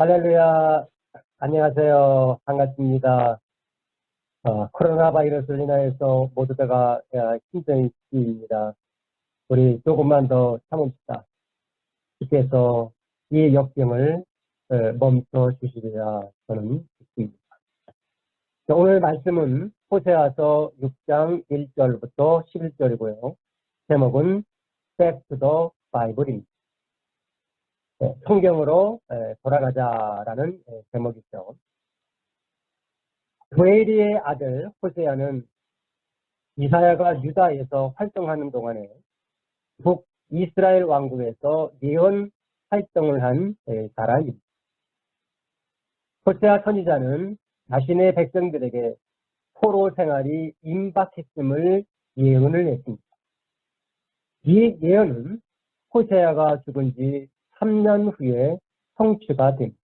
할렐루야. 안녕하세요. 반갑습니다. 코로나 바이러스로 인하여서 모두가 힘든 시기입니다. 우리 조금만 더 참읍시다. 주께서 이 역경을 멈춰 주시리라 저는 믿습니다. 오늘 말씀은 호세아서 6장 1절부터 11절이고요. 제목은 Back to the Bible입니다. 성경으로 돌아가자라는 제목이죠. 도엘이의 아들 호세아는 이사야가 유다에서 활동하는 동안에 북이스라엘 왕국에서 예언 활동을 한 사람입니다. 호세아 선지자는 자신의 백성들에게 포로 생활이 임박했음을 예언을 했습니다. 이 예언은 호세아가 죽은 지 3년 후에 성취가 됩니다.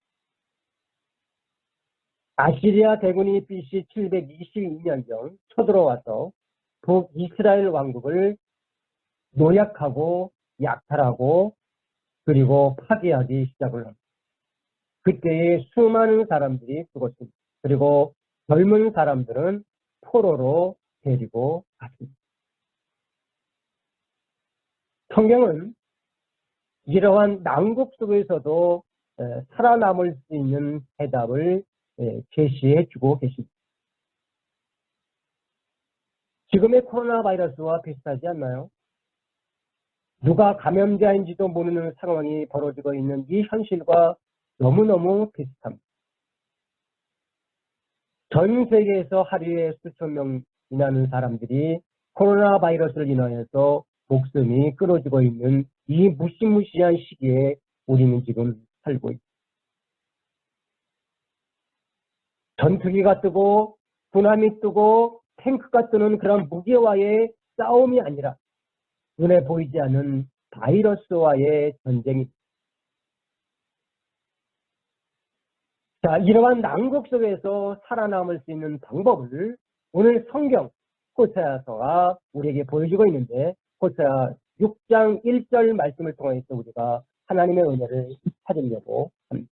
아시리아 대군이 BC 722년경 쳐들어와서 북이스라엘 왕국을 노약하고 약탈하고 그리고 파괴하기 시작을 합니다. 그때에 수많은 사람들이 죽었습니다. 그리고 젊은 사람들은 포로로 데리고 갔습니다. 성경은 이러한 난국 속에서도 살아남을 수 있는 해답을 제시해 주고 계십니다. 지금의 코로나 바이러스와 비슷하지 않나요? 누가 감염자인지도 모르는 상황이 벌어지고 있는 이 현실과 너무너무 비슷합니다. 전 세계에서 하루에 수천 명이나는 사람들이 코로나 바이러스를 인하여서 목숨이 끊어지고 있는 이 무시무시한 시기에 우리는 지금 살고 있습니다. 전투기가 뜨고 군함이 뜨고 탱크가 뜨는 그런 무기와의 싸움이 아니라 눈에 보이지 않는 바이러스와의 전쟁입니다. 자, 이러한 난국 속에서 살아남을 수 있는 방법을 오늘 성경 호세아서가 우리에게 보여주고 있는데 호세아 6장 1절 말씀을 통해서 우리가 하나님의 은혜를 찾으려고 합니다.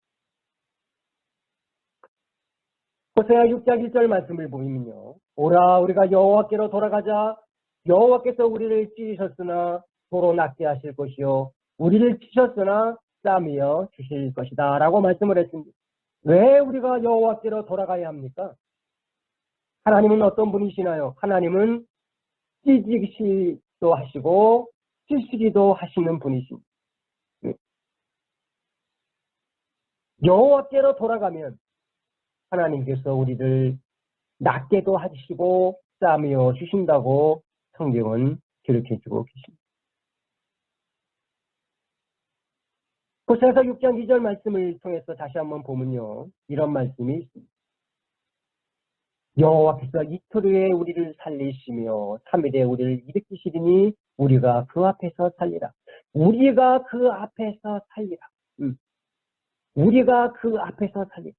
호세아 6장 1절 말씀을 보면요. 오라 우리가 여호와께로 돌아가자. 여호와께서 우리를 찢으셨으나 도로 낫게 하실 것이요 우리를 치셨으나 싸매어 주실 것이다 라고 말씀을 했습니다. 왜 우리가 여호와께로 돌아가야 합니까? 하나님은 어떤 분이시나요? 하나님은 찢으시기도 하시고 찢으시기도 하시는 분이십니다. 여호와께로 돌아가면 하나님께서 우리를 낫게도 하시고 싸매어 주신다고 성경은 기록해주고 계십니다. 호세아서 6장 2절 말씀을 통해서 다시 한번 보면요. 이런 말씀이 있습니다. 여호와께서 이틀 후에 우리를 살리시며 3일에 우리를 일으키시리니 우리가 그 앞에서 살리라. 우리가 그 앞에서 살리라. 우리가 그 앞에서 살리라.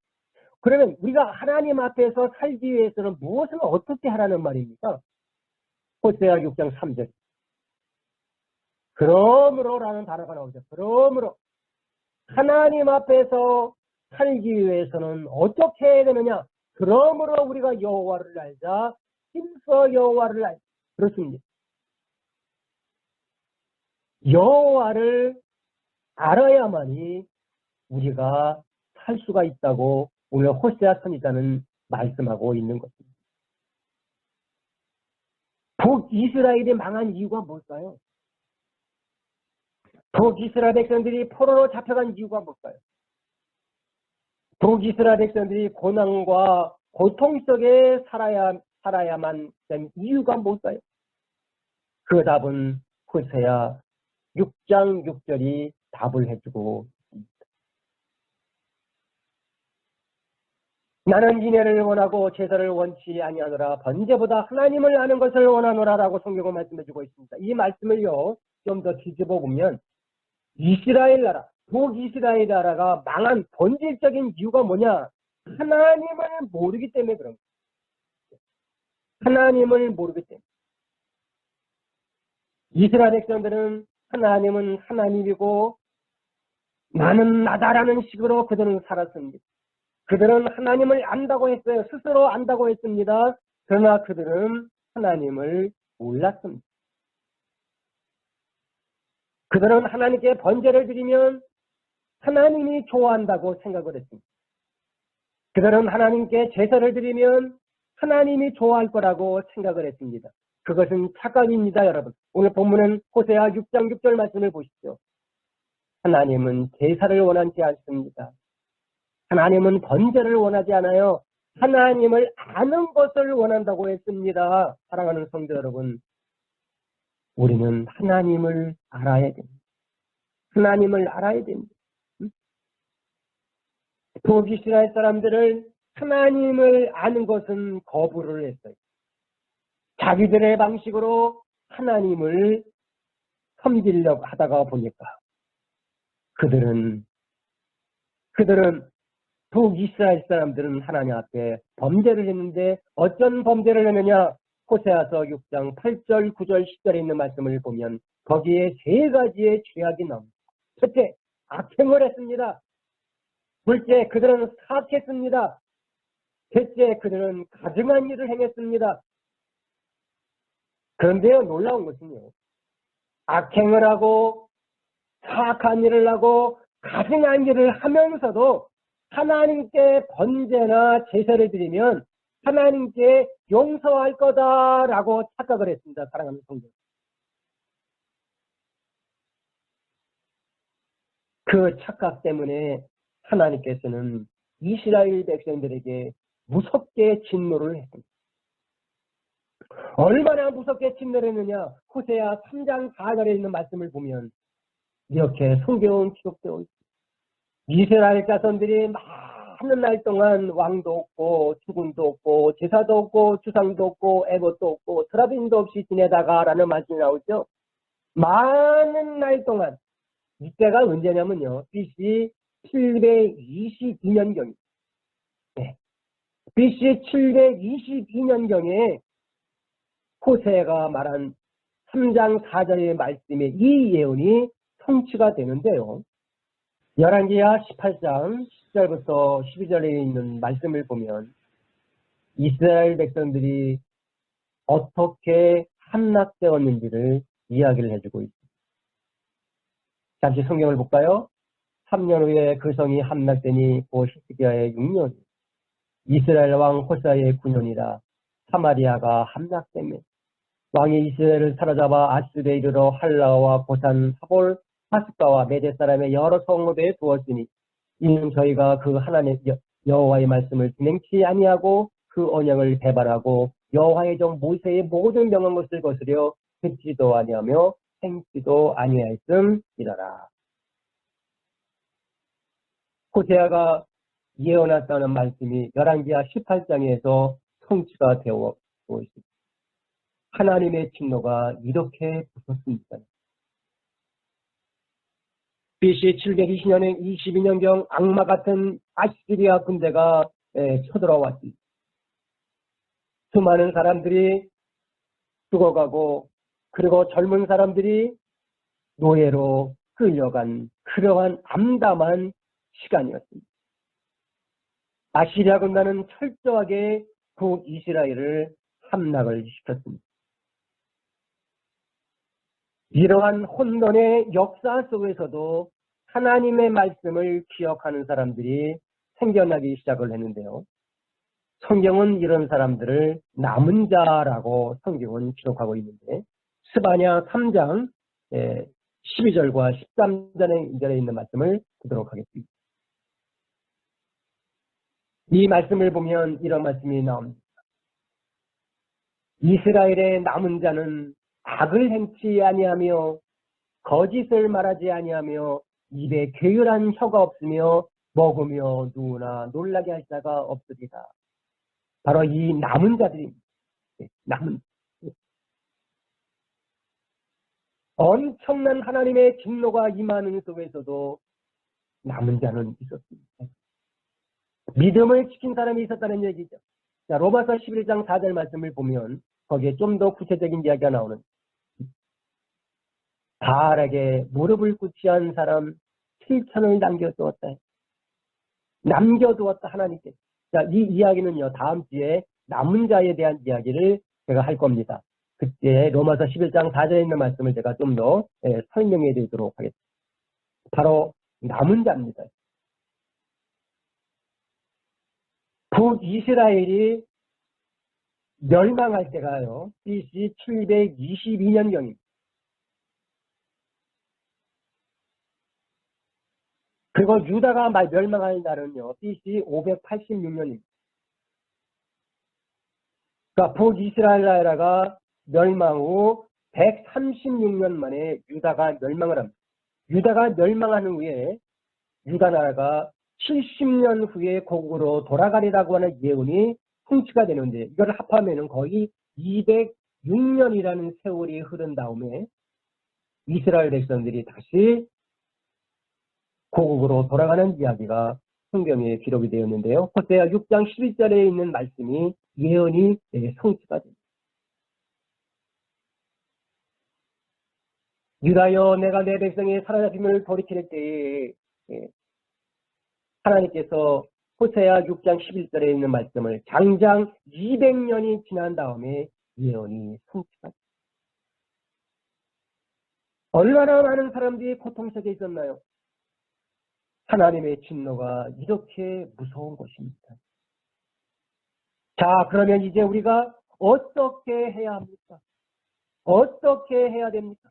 그러면 우리가 하나님 앞에서 살기 위해서는 무엇을 어떻게 하라는 말입니까? 호세아 6장 3절. 그러므로라는 단어가 나오죠. 그러므로 하나님 앞에서 살기 위해서는 어떻게 해야 되느냐? 그러므로 우리가 여호와를 알자. 힘써 여호와를 알자. 그렇습니다. 여호와를 알아야만이 우리가 살 수가 있다고 오늘 호세아 선지자는 말씀하고 있는 것입니다. 북이스라엘이 망한 이유가 뭘까요? 북이스라엘 백성들이 포로로 잡혀간 이유가 뭘까요? 북이스라엘 백성들이 고난과 고통 속에 살아야만 된 이유가 뭘까요? 그 답은 호세아 6장 6절이 답을 해주고 있습니다. 나는 인애를 원하고 제사를 원치 아니하노라 번제보다 하나님을 아는 것을 원하노라라고 성경은 말씀해주고 있습니다. 이 말씀을요 좀 더 뒤집어 보면 이스라엘 나라, 북이스라엘 나라가 망한 본질적인 이유가 뭐냐? 하나님을 모르기 때문에 그런 거예요. 하나님을 모르기 때문에. 이스라엘 백성들은 하나님은 하나님이고 나는 나다라는 식으로 그들은 살았습니다. 그들은 하나님을 안다고 했어요. 스스로 안다고 했습니다. 그러나 그들은 하나님을 몰랐습니다. 그들은 하나님께 번제를 드리면 하나님이 좋아한다고 생각을 했습니다. 그들은 하나님께 제사를 드리면 하나님이 좋아할 거라고 생각을 했습니다. 그것은 착각입니다, 여러분. 오늘 본문은 호세아 6장 6절 말씀을 보십시오. 하나님은 제사를 원하지 않습니다. 하나님은 번제를 원하지 않아요. 하나님을 아는 것을 원한다고 했습니다. 사랑하는 성도 여러분, 우리는 하나님을 알아야 됩니다. 하나님을 알아야 됩니다. 북이스라엘 사람들을 하나님을 아는 것은 거부를 했어요. 자기들의 방식으로 하나님을 섬기려고 하다가 보니까 그들은 북이스라엘 사람들은 하나님 앞에 범죄를 했는데 어떤 범죄를 했느냐? 호세아서 6장 8절, 9절, 10절에 있는 말씀을 보면 거기에 세 가지의 죄악이 나옵니다. 첫째, 악행을 했습니다. 둘째, 그들은 사악했습니다. 셋째, 그들은 가증한 일을 행했습니다. 그런데요, 놀라운 것은요, 악행을 하고 사악한 일을 하고 가증한 일을 하면서도 하나님께 번제나 제사를 드리면 하나님께 용서할 거다라고 착각을 했습니다. 사랑하는 성도. 그 착각 때문에 하나님께서는 이스라엘 백성들에게 무섭게 진노를 했습니다. 얼마나 무섭게 진노를 했느냐? 호세아 3장 4절에 있는 말씀을 보면 이렇게 성경은 기록되어 있습니다. 이스라엘 자손들이 많은 날 동안 왕도 없고 주군도 없고 제사도 없고 주상도 없고 에봇도 없고 트라빈도 없이 지내다가 라는 말씀이 나오죠. 많은 날 동안, 이때가 언제냐면요, BC 722년경입니다. 네. BC 722년경에 호세가 말한 3장 4절의 말씀에 이 예언이 성취가 되는데요. 열왕기하 18장 10절부터 12절에 있는 말씀을 보면 이스라엘 백성들이 어떻게 함락되었는지를 이야기를 해주고 있습니다. 잠시 성경을 볼까요? 3년 후에 그 성이 함락되니 곧 히스기야의 6년, 이스라엘 왕 호세아의 9년이라 사마리아가 함락되며 왕이 이스라엘을 사로잡아 아스르에 이르러 할라와 고산, 하볼, 하스가와 메대 사람의 여러 성읍에 두었으니 이는 저희가 그 하나님 여호와의 말씀을 진행치 아니하고 그 언약을 배반하고 여호와의 종 모세의 모든 명한 것을 거스려 듣지도 아니하며 행지도 아니하였음이라라. 호세아가 예언했다는 말씀이 열왕기하 18장에서 성취가 되어 있습니다. 하나님의 진노가 이렇게 붙었습니다. BC 720년에 22년경 악마 같은 아시리아 군대가 쳐들어왔습니다. 수많은 사람들이 죽어가고 그리고 젊은 사람들이 노예로 끌려간 그러한 암담한 시간이었습니다. 아시리아 군단은 철저하게 북이스라엘을 함락을 시켰습니다. 이러한 혼돈의 역사 속에서도 하나님의 말씀을 기억하는 사람들이 생겨나기 시작을 했는데요. 성경은 이런 사람들을 남은 자라고 성경은 기록하고 있는데 스바냐 3장 12절과 13절에 있는 말씀을 보도록 하겠습니다. 이 말씀을 보면 이런 말씀이 나옵니다. 이스라엘의 남은 자는 악을 행치 아니하며 거짓을 말하지 아니하며 입에 괴율한 혀가 없으며 먹으며 누우나 놀라게 할 자가 없으리라. 바로 이 남은 자들입니다. 엄청난 하나님의 진노가 임하는 속에서도 남은 자는 있었습니다. 믿음을 지킨 사람이 있었다는 얘기죠. 자, 로마서 11장 4절 말씀을 보면 거기에 좀 더 구체적인 이야기가 나오는 바알에게 무릎을 꿇지 않은 사람, 7천을 남겨두었다. 남겨두었다, 하나님께. 자, 이 이야기는요, 다음 주에 남은 자에 대한 이야기를 제가 할 겁니다. 그때 로마서 11장 4절에 있는 말씀을 제가 좀 더 설명해 드리도록 하겠습니다. 바로 남은 자입니다. 북이스라엘이 멸망할 때가요, BC 722년경입니다. 그리고 유다가 멸망할 날은요, BC 586년입니다. 그러니까 북이스라엘 나라가 멸망 후 136년 만에 유다가 멸망을 합니다. 유다가 멸망하는 후에 유다 나라가 70년 후에 고국으로 돌아가리라고 하는 예언이 성취가 되는데, 이걸 합하면 거의 206년이라는 세월이 흐른 다음에 이스라엘 백성들이 다시 고국으로 돌아가는 이야기가 성경에 기록이 되었는데요. 호세아 6장 11절에 있는 말씀이 예언이 성취가 됩니다. 유다여, 내가 내 백성의 사로잡힘을 돌이킬 때에 하나님께서 호세아 6장 11절에 있는 말씀을 장장 200년이 지난 다음에 예언이 성취가 됩니다. 얼마나 많은 사람들이 고통 속에 있었나요? 하나님의 진노가 이렇게 무서운 것입니다. 자, 그러면 이제 우리가 어떻게 해야 합니까? 어떻게 해야 됩니까?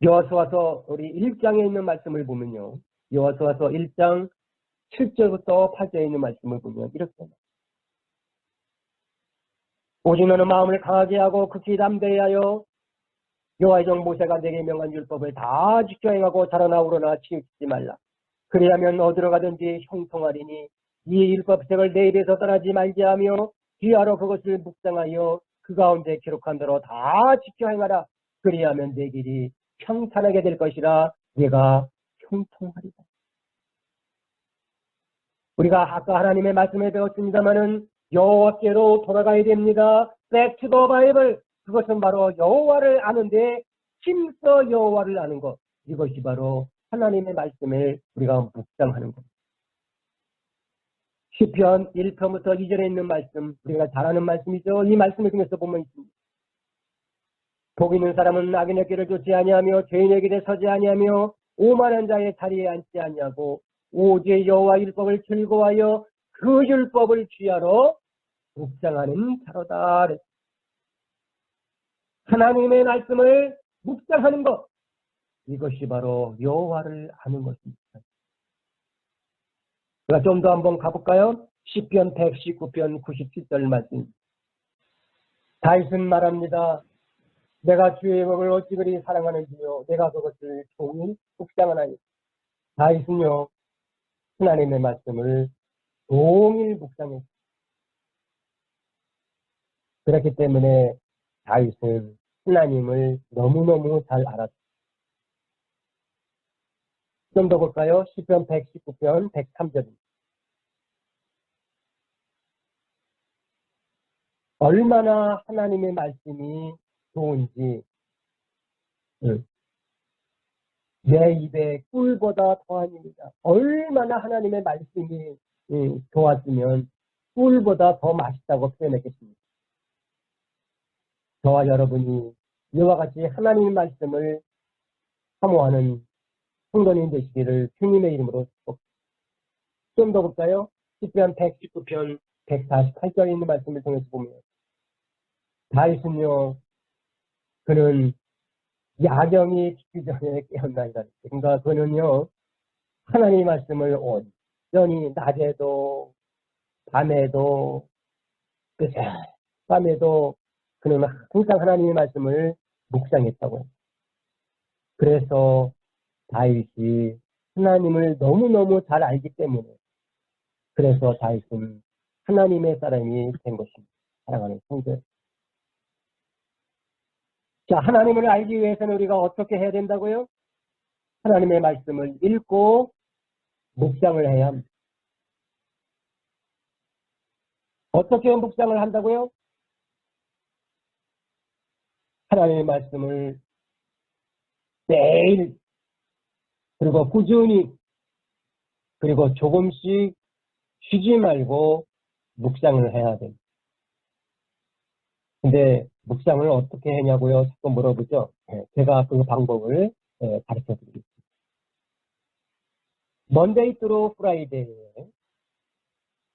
여호수아서 우리 1장에 있는 말씀을 보면요, 여호수아서 1장 7절부터 8절에 있는 말씀을 보면 이렇게 합니다. 오직 너는 마음을 강하게 하고 극히 담대하여 여호와의 종 모세가 내게 명한 율법을 다 지켜 행하고 자라나 우러나 치우치지 말라. 그리하면 어디로 가든지 형통하리니 이 율법책을 내 입에서 떠나지 말지 하며 귀하로 그것을 묵상하여 그 가운데 기록한 대로 다 지켜 행하라. 그리하면 내 길이 평탄하게 될 것이라. 내가 형통하리라. 우리가 아까 하나님의 말씀을 배웠습니다마는 여호와께로 돌아가야 됩니다. Back to the Bible. 그것은 바로 여호와를 아는데 힘써 여호와를 아는 것. 이것이 바로 하나님의 말씀을 우리가 묵상하는 것. 시편 1편부터 2절에 있는 말씀, 우리가 잘 아는 말씀이죠. 이 말씀을 통해서 보면 있습니다. 복 있는 사람은 악인의 길을 쫓지 아니하며 죄인의 길에 서지 아니하며 오만한 자의 자리에 앉지 아니하고 오직 여호와 율법을 즐거워하여 그 율법을 취하러 묵상하는 자로다. 하나님의 말씀을 묵상하는 것, 이것이 바로 여호와를 아는 것입니다. 우리가 좀 더 한번 가볼까요? 시편 119편 97절 말씀. 다윗은 말합니다. 내가 주의 법을 어찌 그리 사랑하는지요. 내가 그것을 종일 묵상하나니. 다윗은요, 하나님의 말씀을 종일 묵상했습니다. 그렇기 때문에 다윗은 하나님을 너무너무 잘 알았습니다. 좀 더 볼까요? 시편 119편 103절입니다. 얼마나 하나님의 말씀이 좋은지 내 입에 꿀보다 더하니라. 얼마나 하나님의 말씀이 좋았으면 꿀보다 더 맛있다고 표현했겠습니다. 저와 여러분이 이와 같이 하나님의 말씀을 사모하는 성도님 되시기를 주님의 이름으로 축복합니다. 좀 더 볼까요? 시편 119편 148절에 있는 말씀을 통해서 보면 다윗은요, 그는 야경이 지기 전에 깨어나이다. 그러니까 그는요, 하나님의 말씀을 온전히 낮에도 밤에도 밤에도 그는 항상 하나님의 말씀을 묵상했다고. 그래서 다윗이 하나님을 너무너무 잘 알기 때문에, 그래서 다윗은 하나님의 사람이 된 것입니다. 사랑하는 성도. 자, 하나님을 알기 위해서는 우리가 어떻게 해야 된다고요? 하나님의 말씀을 읽고 묵상을 해야 합니다. 어떻게 묵상을 한다고요? 하나님의 말씀을 매일, 그리고 꾸준히, 그리고 조금씩 쉬지 말고 묵상을 해야 됩니다. 근데 묵상을 어떻게 하냐고요? 자꾸 물어보죠. 제가 그 방법을 가르쳐 드리겠습니다. 먼데이 트루 프라이데이에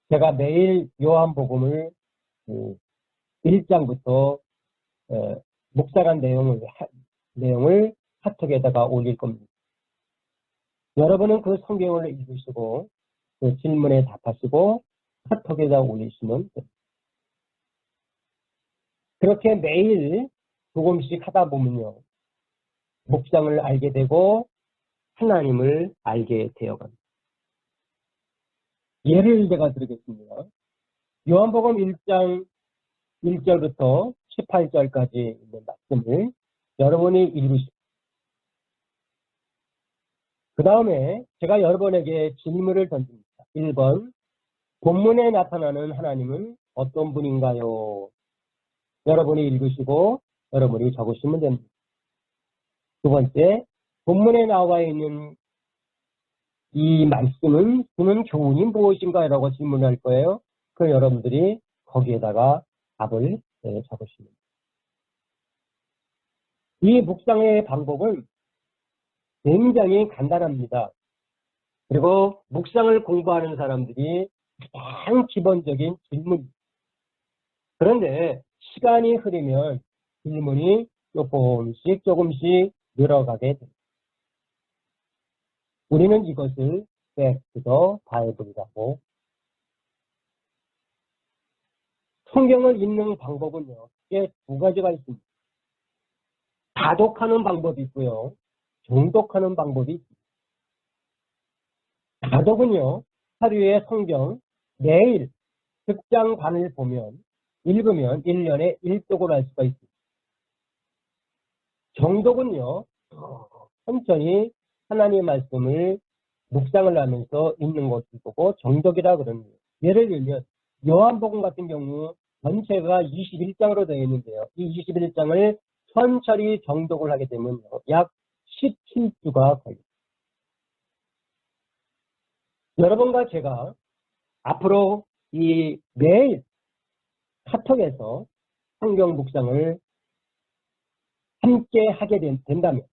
제가 매일 요한복음을 1장부터 묵상한 내용을 카톡에다가 올릴 겁니다. 여러분은 그 성경을 읽으시고 그 질문에 답하시고 카톡에다 올리시면 됩니다. 그렇게 매일 조금씩 하다 보면요, 묵상을 알게 되고 하나님을 알게 되어갑니다. 예를 제가 드리겠습니다. 요한복음 1장 1절부터 18절까지 있는 말씀을 여러분이 읽으시고, 그 다음에 제가 여러분에게 질문을 던집니다. 1번, 본문에 나타나는 하나님은 어떤 분인가요? 여러분이 읽으시고 여러분이 적으시면 됩니다. 두 번째, 본문에 나와 있는 이 말씀은 주는 교훈이 무엇인가요? 라고 질문할 거예요. 그 여러분들이 거기에다가 답을 적으십니다. 이 묵상의 방법은 굉장히 간단합니다. 그리고 묵상을 공부하는 사람들이 가장 기본적인 질문. 그런데 시간이 흐르면 질문이 조금씩 늘어가게 됩니다. 우리는 이것을 Back to the Bible이라고. 성경을 읽는 방법은요, 이게 두 가지가 있습니다. 다독하는 방법이 있고요, 정독하는 방법이 있습니다. 다독은요, 하루에 성경 매일 특정 반을 읽으면 1년에 1독을 할 수가 있습니다. 정독은요, 천천히 하나님의 말씀을 묵상을 하면서 읽는 것을 보고 정독이라 그럽니다. 예를 들면 요한복음 같은 경우 전체가 21장으로 되어 있는데요. 이 21장을 천천히 정독을 하게 되면 약 17주가 걸립니다. 여러분과 제가 앞으로 이 매일 카톡에서 성경 묵상을 함께 하게 된다면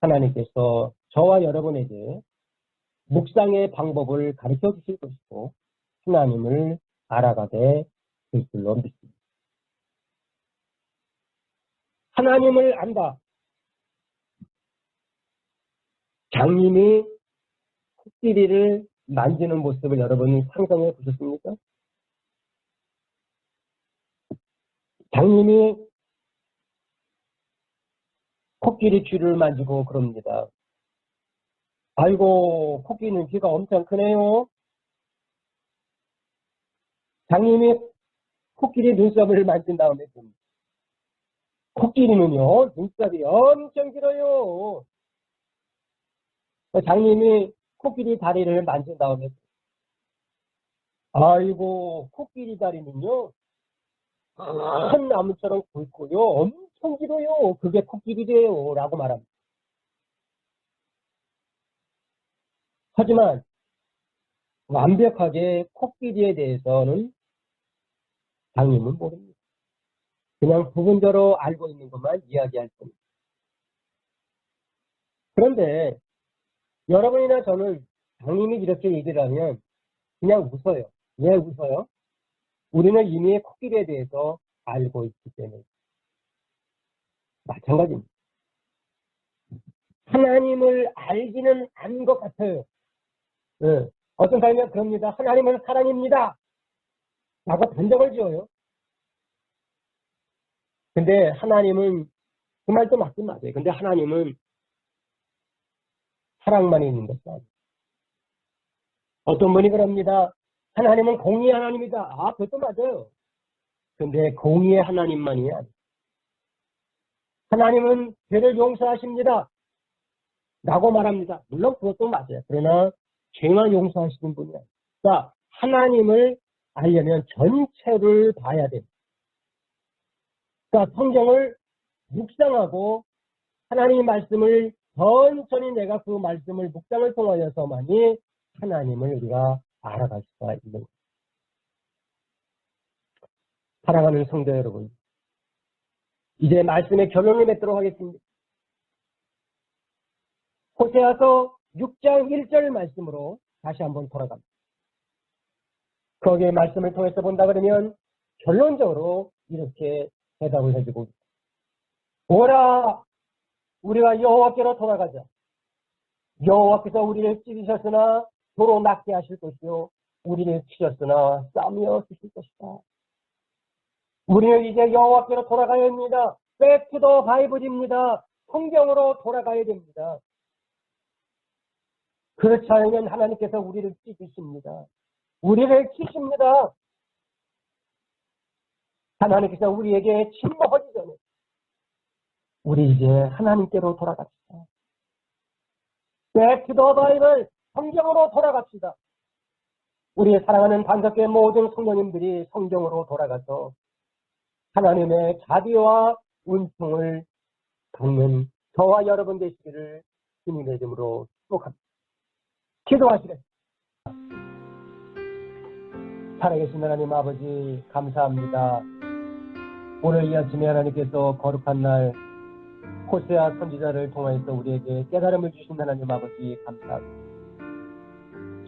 하나님께서 저와 여러분에게 묵상의 방법을 가르쳐 주실 것이고 하나님을 알아가게 될 줄로 믿습니다. 하나님을 안다. 장님이 코끼리를 만지는 모습을 여러분이 상상해 보셨습니까? 장님이 코끼리 귀를 만지고 그럽니다. 아이고, 코끼리는 귀가 엄청 크네요. 장님이 코끼리 눈썹을 만진 다음에 코끼리는요, 눈썹이 엄청 길어요. 장님이 코끼리 다리를 만진 다음에 아이고, 코끼리 다리는요, 큰 나무처럼 굵고요, 엄청 길어요. 그게 코끼리래요. 라고 말합니다. 하지만 완벽하게 코끼리에 대해서는 장님은 모릅니다. 그냥 부분적으로 알고 있는 것만 이야기할 겁니다. 그런데 여러분이나 저는 장님이 이렇게 얘기를 하면 그냥 웃어요. 왜 웃어요? 우리는 이미 코끼리에 대해서 알고 있기 때문에. 마찬가지입니다. 하나님을 알기는 안 것 같아요. 네. 어떤 사람이 그럽니다. 하나님은 사랑입니다. 라고 단정을 지어요. 근데 하나님은, 그 말도 맞긴 맞아요. 근데 하나님은 사랑만 있는 것이 아니에요. 어떤 분이 그럽니다. 하나님은 공의의 하나님이다. 아, 그것도 맞아요. 근데 공의의 하나님만이 아니에요. 하나님은 죄를 용서하십니다. 라고 말합니다. 물론 그것도 맞아요. 그러나 죄만 용서하시는 분이 아니에요. 자, 하나님을 알려면 전체를 봐야 됩니다. 그러니까 성경을 묵상하고 하나님의 말씀을 천천히 내가 그 말씀을 묵상을 통하여서만이 하나님을 우리가 알아갈 수가 있는 거예요. 사랑하는 성도 여러분, 이제 말씀의 결론을 맺도록 하겠습니다. 호세아서 6장 1절 말씀으로 다시 한번 돌아갑니다. 거기에 말씀을 통해서 본다 그러면 결론적으로 이렇게 대답을 해주고 있습니다. 오라, 우리가 여호와께로 돌아가자. 여호와께서 우리를 찢으셨으나 도로 낫게 하실 것이요 우리를 치셨으나 싸매어 주실 것이다. 우리는 이제 여호와께로 돌아가야 합니다. Back to the Bible입니다. 성경으로 돌아가야 됩니다. 그렇지 않으면 하나님께서 우리를 찢으십니다. 우리를 치십니다. 하나님께서 우리에게 침묵하기 전에 우리 이제 하나님께로 돌아갑시다. Back to the Bible, 성경으로 돌아갑시다. 우리의 사랑하는 반석교회 모든 성도님들이 성경으로 돌아가서 하나님의 자비와 은총을 받는 저와 여러분 되시기를 주님의 이름으로 축복합니다. 기도하시겠습니다. 살아계신 하나님 아버지 감사합니다. 오늘 이 아침에 하나님께서 거룩한 날 호세아 선지자를 통해서 우리에게 깨달음을 주신 하나님 아버지 감사합니다.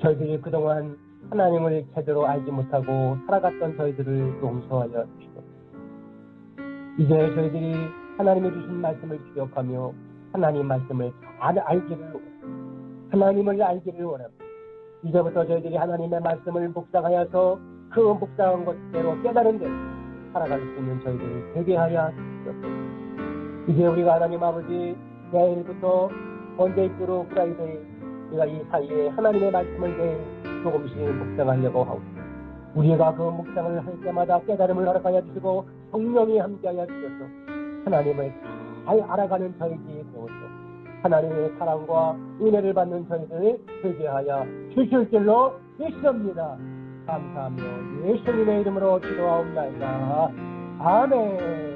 저희들이 그동안 하나님을 제대로 알지 못하고 살아갔던 저희들을 용서하여 주시옵소서. 이제 저희들이 하나님이 주신 말씀을 기억하며 하나님 말씀을 하나님을 알기를 원합니다. 이제부터 저희들이 하나님의 말씀을 묵상하여서 그 묵상한 것대로 깨달은 대로 살아갈 수 있는 저희들을 되게 하여 주시옵소서. 이제 우리가 하나님 아버지 내일부터 언제 있도록 프라이데이 우리가 이 사이에 하나님의 말씀을 내일 조금씩 묵상하려고 하고 우리가 그 묵상을 할 때마다 깨달음을 허락하여 주시고 성령이 함께하여 주셔서 하나님을 잘 알아가는 저희들이 되어서 하나님의 사랑과 은혜를 받는 저희들을 되게 하여 주실 줄로 믿습니다. 감사하며 예수님의 이름으로 기도하옵나이다. 아멘.